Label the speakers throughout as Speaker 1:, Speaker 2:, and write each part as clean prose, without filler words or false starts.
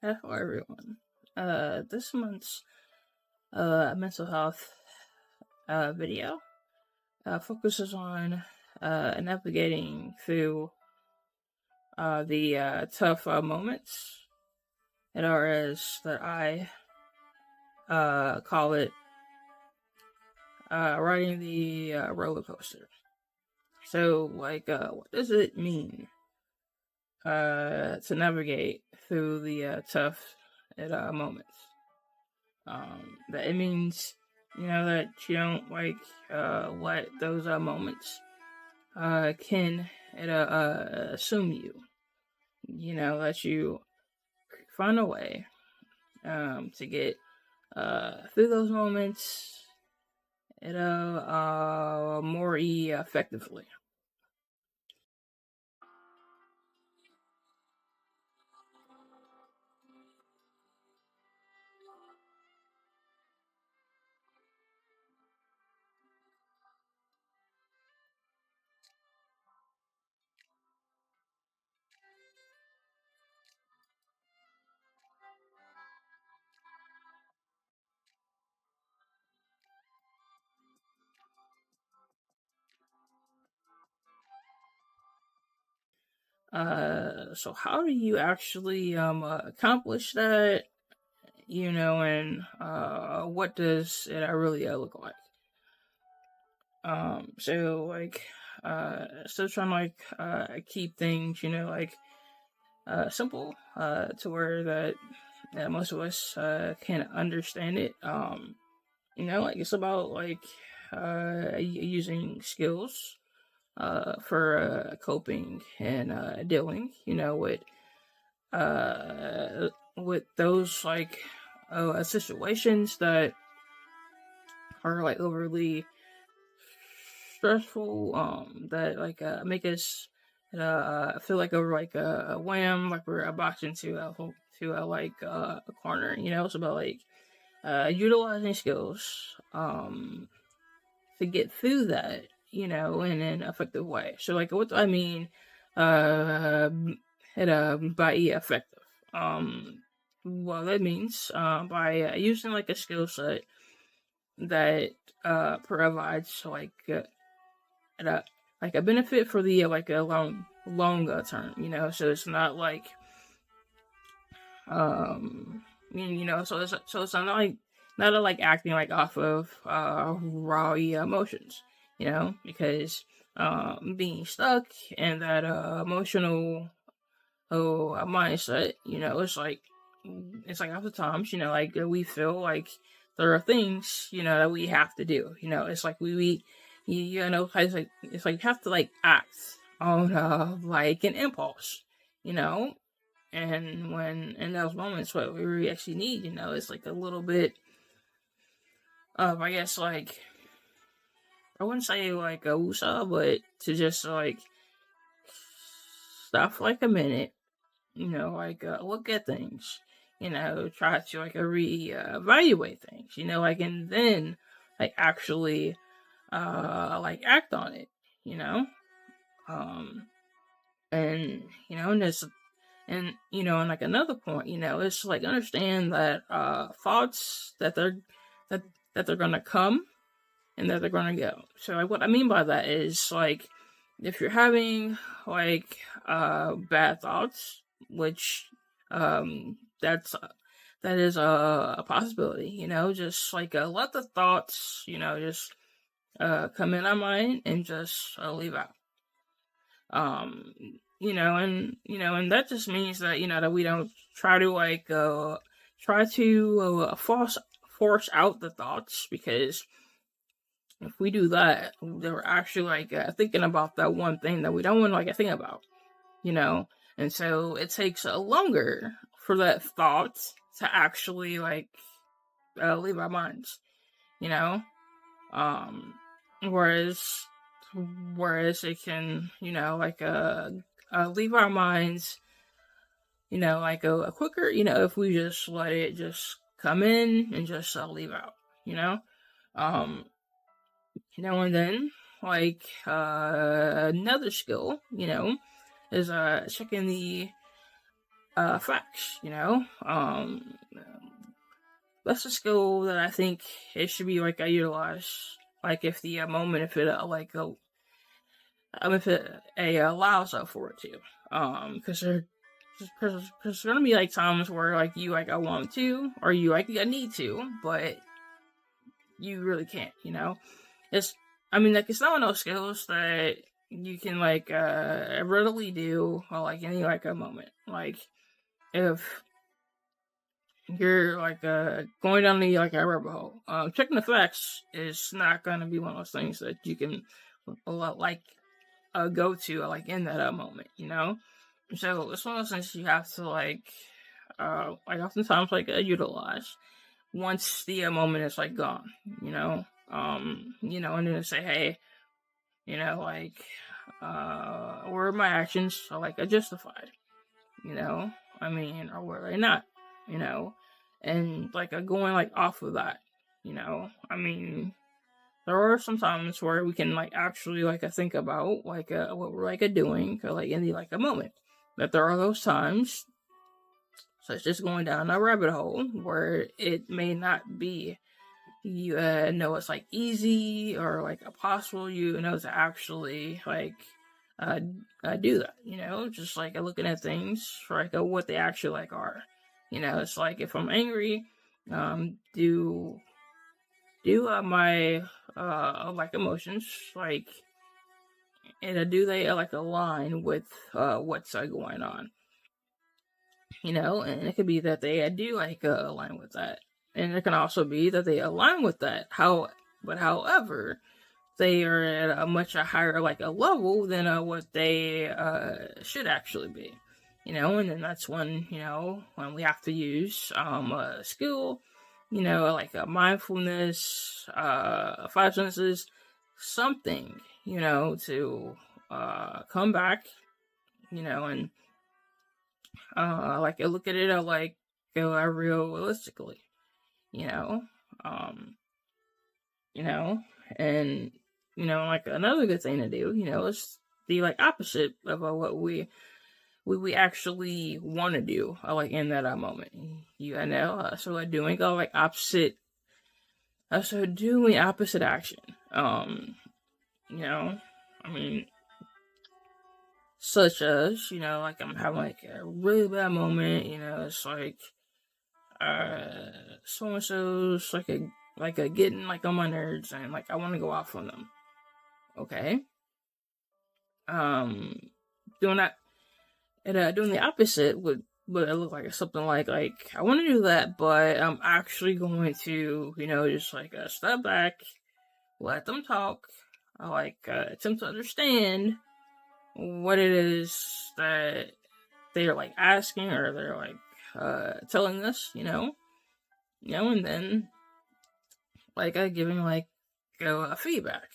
Speaker 1: Hello everyone. This month's mental health video focuses on navigating through the tough moments, and or as that I call it, riding the roller coaster. So, what does it mean to navigate through the tough moments? That it means, that you don't let those moments can assume you. That you find a way to get through those moments more effectively. So how do you actually accomplish that? And what does it really look like? Still trying to keep things, simple, to where that most of us can understand it. It's about using skills for coping and dealing, with those situations that are overly stressful, that make us feel over a wham, like we're boxed into a corner. It's about utilizing skills to get through that, in an effective way. So what do I mean by effective? Well, that means by using a skill set that provides a benefit for the a long term. So it's not so it's not acting off of raw emotions, because being stuck in that emotional mindset, it's half the times, we feel there are things, that we have to do. It's it's you have to act on an impulse, and when in those moments what we really actually need, it's a little bit of, I guess, I wouldn't say a woosah, but to just stop for a minute, look at things, try to reevaluate things, and then actually act on it, and and this and and another point, it's understand that thoughts that they're gonna come and that they're gonna go. So what I mean by that is if you're having bad thoughts, which that is a possibility, just let the thoughts, just come in our mind and just leave out. And that just means that that we don't try to force out the thoughts, because if we do that, we're actually thinking about that one thing that we don't want to think about, and so it takes longer for that thought to actually leave our minds, whereas it can leave our minds a quicker, if we just let it just come in and just leave out, and then another skill, is checking facts, that's a skill that I think it should be like utilized. Like if the moment, if it allows for it to, because there's gonna be like times where like you like I want to, or you like I need to, but you really can't. It's it's not one of those skills that you can readily do or like any like a moment. Like if you're going down the like a rabbit hole, checking the facts is not gonna be one of those things that you can go to like in that moment. So it's one of those things you have to oftentimes utilize once the moment is like gone. And then say, hey, were my actions justified? Or were they not? And going off of that. There are some times where we can actually think about what we're doing in the a moment. But there are those times, such as going down a rabbit hole, where it may not be it's easy or possible to actually do that. Just looking at things for what they actually are. It's if I'm angry, do my emotions and do they align with what's going on? And it could be that they do align with that, and it can also be that they align with that. However, they are at a much higher a level than what they should actually be. And then that's when when we have to use a skill, a mindfulness, 5 senses, something, to come back, and look at it realistically, and another good thing to do, is the opposite of what we actually want to do in that moment. So doing opposite. So doing opposite action. Such as I'm having a really bad moment. It's so and so's getting on my nerves, and I want to go off on them. Okay. Doing that. And doing the opposite would look like something like I want to do that, but I'm actually going to just step back, let them talk, attempt to understand what it is that they're asking or they're telling us, and then giving a feedback,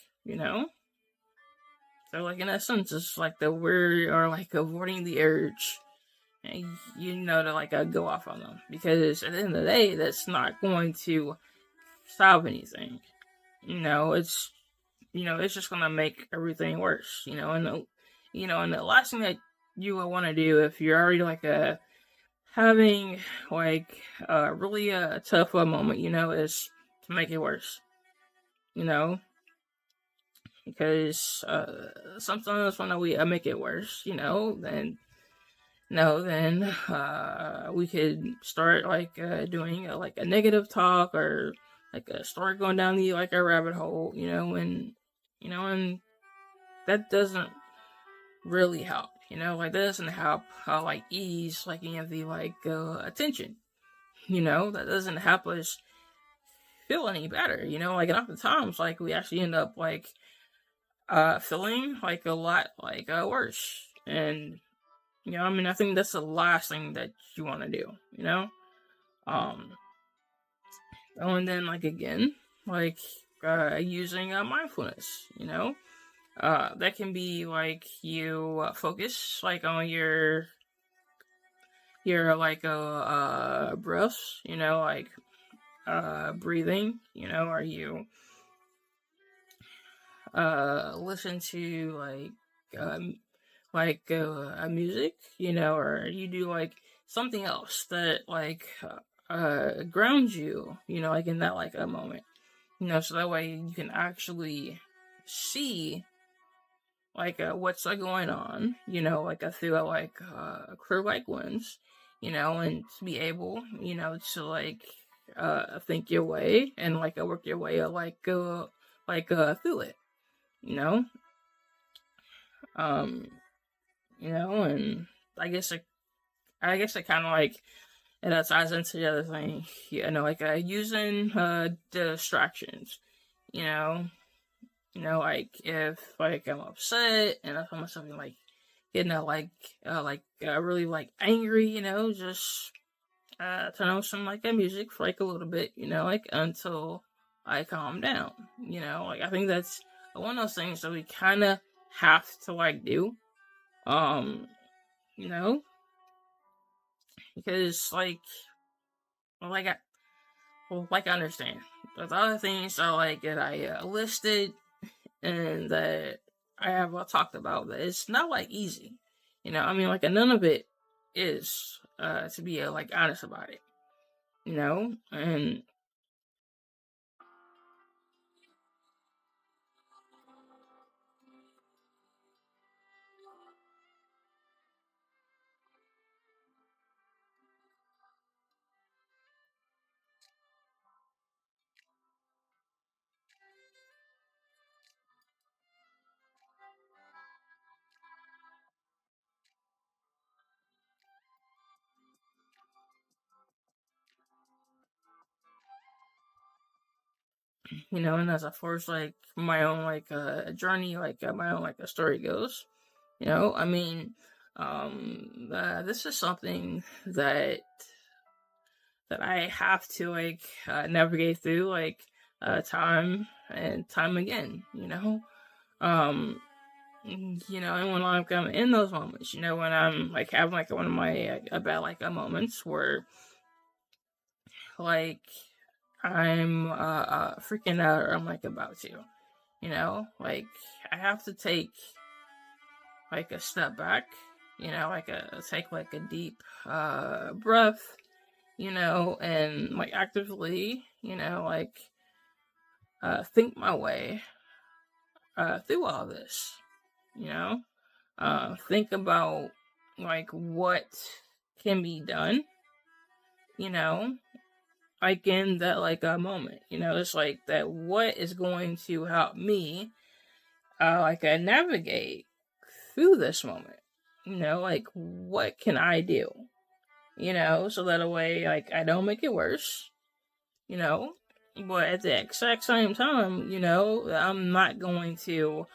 Speaker 1: So in that sense, it's that we are avoiding the urge, to go off on them, because at the end of the day, that's not going to solve anything. It's just gonna make everything worse. And the last thing that you want to do if you're already having a really tough moment, is to make it worse. Because sometimes when we make it worse, then we could start doing a negative talk, or start going down the a rabbit hole, and that doesn't really help. That doesn't help ease any of the attention. That doesn't help us feel any better. And oftentimes we actually end up feeling a lot worse. And I think that's the last thing that you want to do. And then again, using mindfulness. That can be you focus on your breaths. Breathing. Or you listen to music, or you do something else that like grounds you, like in that like a moment, so that way you can actually see like what's like going on, like through like crew like lens, and to be able, to think your way and like work your way through it, you know, um, and I guess it kind of like it ties into the other thing, like using distractions, you know, like if like I'm upset and I find myself like getting really like angry, just turn on some like music for like a little bit, like until I calm down. Like I think that's one of those things that we kind of have to like do, um, you know, because like I like I understand, but the other things are like that I listed and that I have talked about, that it's not like easy, I mean, like none of it is to be like honest about it, and and as far as like my own like journey, like my own like a story goes, I mean, this is something that I have to like navigate through like time and time again, um and when I'm in those moments, when I'm like having like one of my bad like moments where like I'm freaking out, or I'm like about to, like I have to take like a step back, like take like a deep breath, and like actively, like think my way through all this, you know, think about like what can be done, you know, like in that like a moment, it's like that what is going to help me like navigate through this moment, like what can I do, so that way like I don't make it worse, you know, but at the exact same time, I'm not going to,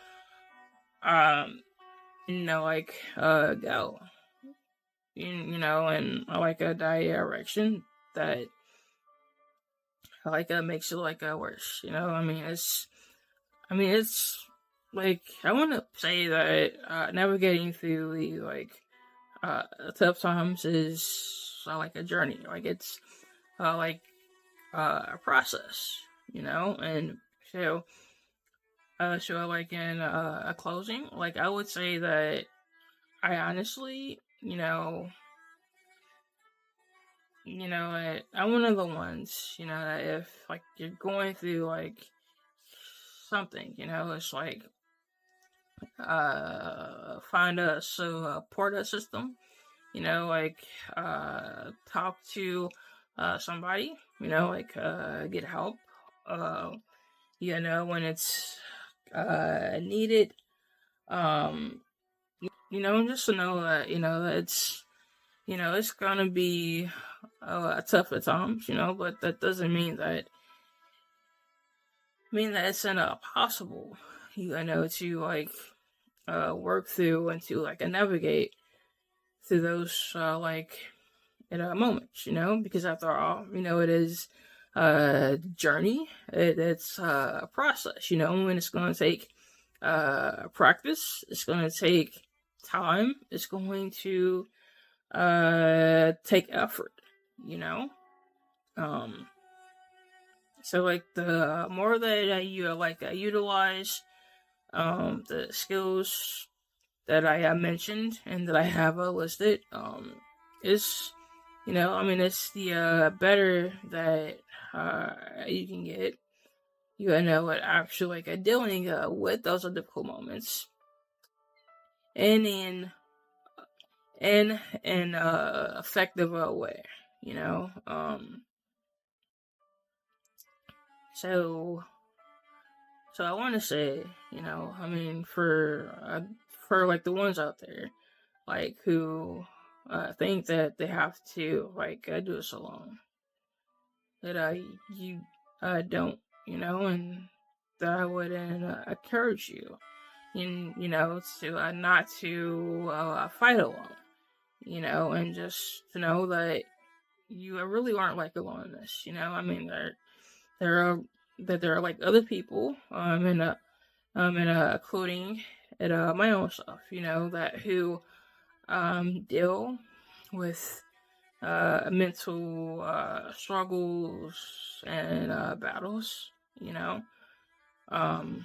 Speaker 1: um, go, in like a direction that like makes it like worse, I mean, it's like, I want to say that navigating through the tough times is like a journey, like it's like a process, and so like in a closing, like I would say that I honestly, I'm one of the ones, that if like you're going through like something, it's like find a support system, like talk to somebody, like get help, uh, when it's needed, um, just to know that, that it's gonna be tough at times, but that doesn't mean that it's impossible, to like work through and to like navigate through those moments, because after all, it is a journey. It's a process, and it's going to take practice. It's going to take time. It's going to take effort, you know. Um, so like the more that you like utilize the skills that I mentioned and that I have listed, is You know, I mean, it's the better that you can get. You know, at actually like dealing with those difficult moments, and in an effective way. You know, so so I want to say, you know, I mean, for like the ones out there, like who think that they have to like do this alone, that you don't, you know, and that I would encourage you, you know, to not to fight alone, you know, and just to know that you really aren't like alone in this, you know. I mean, there are that there are like other people, including my own stuff, you know, that who deal with mental struggles and battles, you know. Um,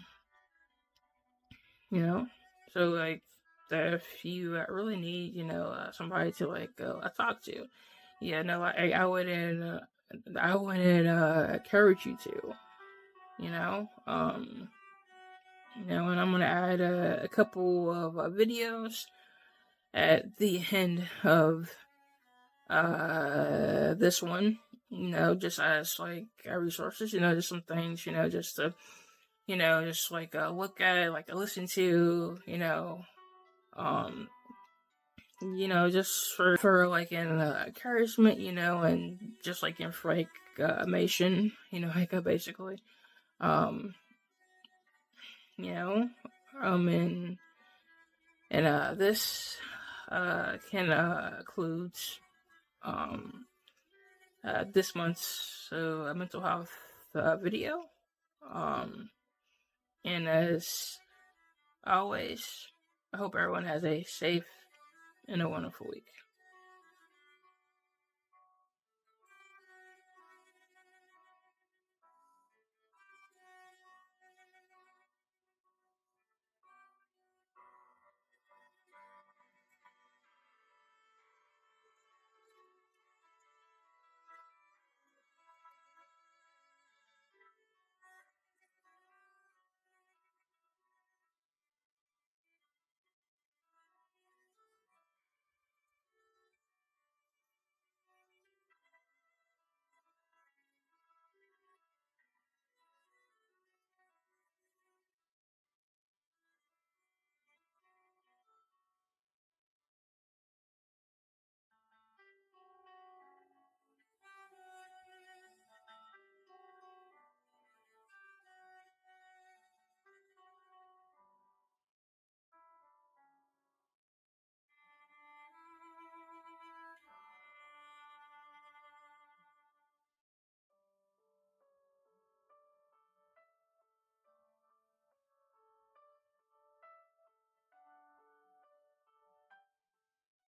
Speaker 1: you know, so like that if you really need, you know, somebody to like talk to, yeah, no, I wouldn't encourage you to, you know. You know, and I'm gonna add a couple of videos at the end of this one, you know, just as like resources, you know, just some things, you know, just to, you know, just like look at, like listen to, you know, just for like an encouragement, you know, and just like information, you know, like basically, um, you know, and this can includes um this month's mental health video. Um, and as always, I hope everyone has a safe and a wonderful week.